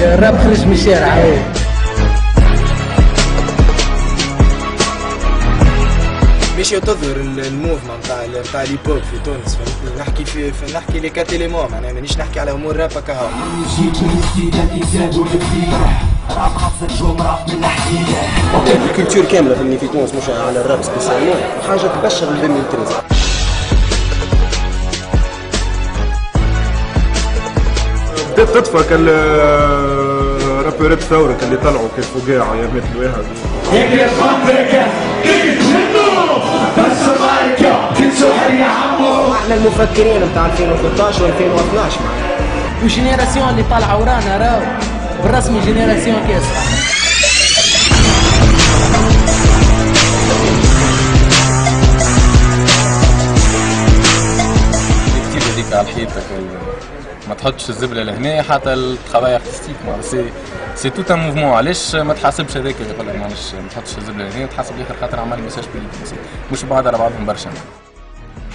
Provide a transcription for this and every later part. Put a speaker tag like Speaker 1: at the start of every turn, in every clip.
Speaker 1: الراب خرج من الشارع.
Speaker 2: باش تظهر الموفمنت نتاع الهيب هوب في تونس، فهمتني؟ نحكي نحكي لي كاتيليمون، معناها مانيش نحكي على امور راب هكا.
Speaker 3: الكولتور كامله فهمني في تونس، مش على الراب سبيسيالمون، حاجه تبشر ل 2013.
Speaker 4: بدات تطفى رابرات ثورك اللي طلعوا كيف فقاع ايامات الواحد.
Speaker 3: احنا المفكرين نتاع 2013 و2012
Speaker 1: والجينيراسيون اللي طالعه ورانا راهو بالرسمي جينيراسيون كاسحه.
Speaker 5: كتير هذيك على الحيطه، ما تحطش الزبله لهنا حتى الخبايا ارتستيك. سي توت ان موفمون. علاش ما تحاسبش هذاك اللي يقول لك معلش ما تحطش الزبله لهنا، تحاسب الاخر خاطر عمل ميساج بوليتيك، مش بعض على بعضهم برشا.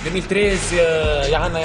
Speaker 6: 2013 يا عنا